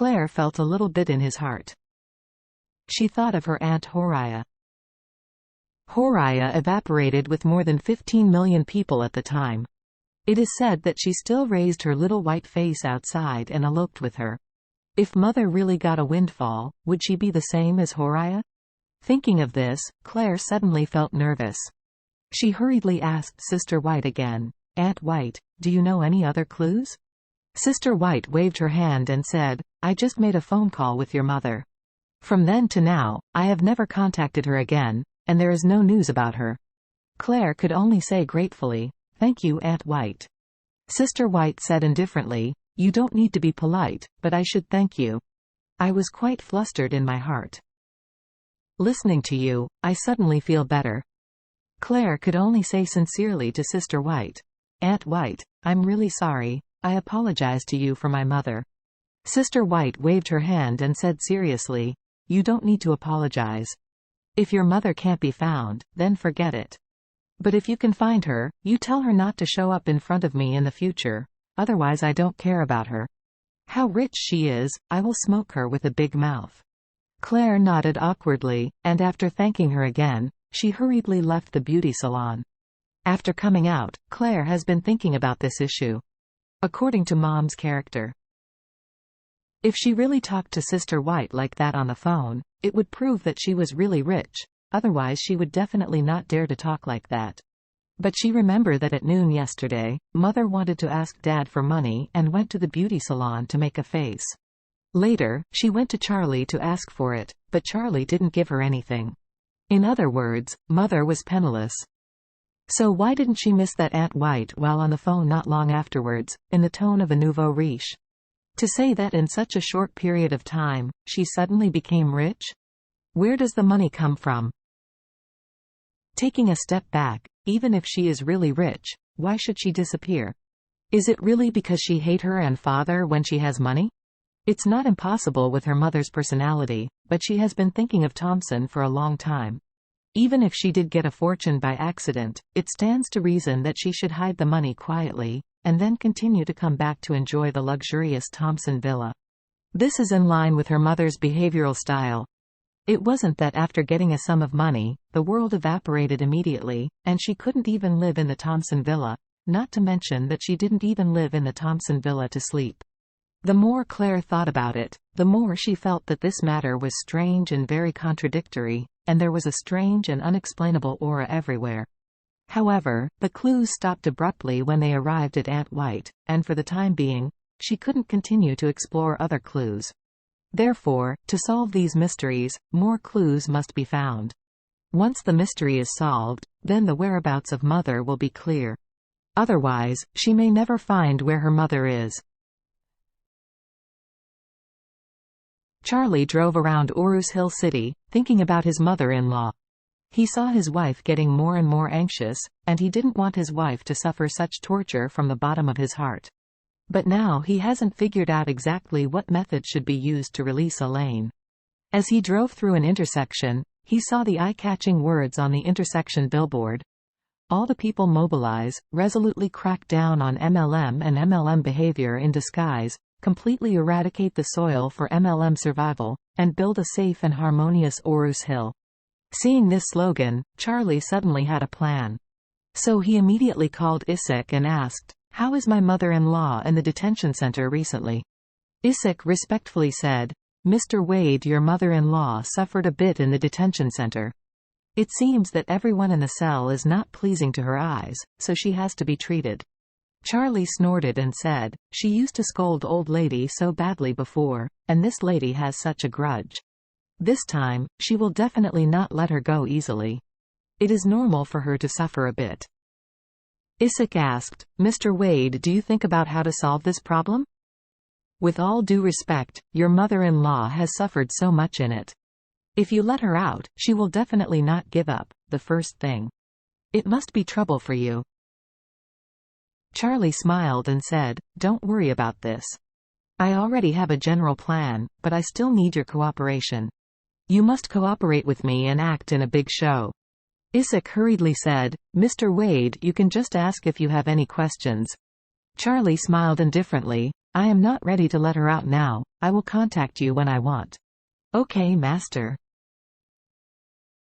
Claire felt a little bit in his heart. She thought of her Aunt Horia. Horia evaporated with more than 15 million people at the time. It is said that she still raised her little white face outside and eloped with her. If Mother really got a windfall, would she be the same as Horia? Thinking of this, Claire suddenly felt nervous. She hurriedly asked Sister White again, "Aunt White, do you know any other clues?" Sister White waved her hand and said, "I just made a phone call with your mother. From then to now, I have never contacted her again, and there is no news about her." Claire could only say gratefully, "Thank you, Aunt White." Sister White said indifferently, "You don't need to be polite, but I should thank you. I was quite flustered in my heart. Listening to you, I suddenly feel better." Claire could only say sincerely to Sister White, "Aunt White, I'm really sorry. I apologize to you for my mother." Sister White waved her hand and said seriously, "You don't need to apologize. If your mother can't be found, then forget it. But if you can find her, you tell her not to show up in front of me in the future, otherwise I don't care about her. How rich she is, I will smoke her with a big mouth." Claire nodded awkwardly, and after thanking her again, she hurriedly left the beauty salon. After coming out, Claire has been thinking about this issue. According to Mom's character, if she really talked to Sister White like that on the phone, it would prove that she was really rich, otherwise she would definitely not dare to talk like that. But she remembered that at noon yesterday, Mother wanted to ask Dad for money and went to the beauty salon to make a face. Later, she went to Charlie to ask for it, but Charlie didn't give her anything. In other words, Mother was penniless. So why didn't she miss that Aunt White while on the phone not long afterwards, in the tone of a nouveau riche? To say that in such a short period of time, she suddenly became rich? Where does the money come from? Taking a step back, even if she is really rich, why should she disappear? Is it really because she hates her and father when she has money? It's not impossible with her mother's personality, but she has been thinking of Thompson for a long time. Even if she did get a fortune by accident, it stands to reason that she should hide the money quietly, and then continue to come back to enjoy the luxurious Thompson villa. This is in line with her mother's behavioral style. It wasn't that after getting a sum of money, the world evaporated immediately, and she couldn't even live in the Thompson villa, not to mention that she didn't even live in the Thompson villa to sleep. The more Claire thought about it, the more she felt that this matter was strange and very contradictory, and there was a strange and unexplainable aura everywhere. However, the clues stopped abruptly when they arrived at Aunt White, and for the time being, she couldn't continue to explore other clues. Therefore, to solve these mysteries, more clues must be found. Once the mystery is solved, then the whereabouts of Mother will be clear. Otherwise, she may never find where her mother is. Charlie drove around Urus Hill City, thinking about his mother-in-law. He saw his wife getting more and more anxious, and he didn't want his wife to suffer such torture from the bottom of his heart. But now he hasn't figured out exactly what method should be used to release Elaine. As he drove through an intersection, he saw the eye-catching words on the intersection billboard. All the people mobilize, resolutely crack down on MLM and MLM behavior in disguise, completely eradicate the soil for MLM survival, and build a safe and harmonious Urus Hill. Seeing this slogan, Charlie suddenly had a plan. So he immediately called Isaac and asked, "How is my mother-in-law in the detention center recently?" Isaac respectfully said, "Mr. Wade, your mother-in-law suffered a bit in the detention center. It seems that everyone in the cell is not pleasing to her eyes, so she has to be treated." Charlie snorted and said, "She used to scold old lady so badly before, and this lady has such a grudge. This time, she will definitely not let her go easily. It is normal for her to suffer a bit." Isaac asked, "Mr. Wade, do you think about how to solve this problem? With all due respect, your mother-in-law has suffered so much in it. If you let her out, she will definitely not give up, the first thing. It must be trouble for you." Charlie smiled and said, "Don't worry about this. I already have a general plan, but I still need your cooperation. You must cooperate with me and act in a big show." Isaac hurriedly said, "Mr. Wade, you can just ask if you have any questions." Charlie smiled indifferently, I am not ready to let her out now. I will contact you when I want. Okay, master.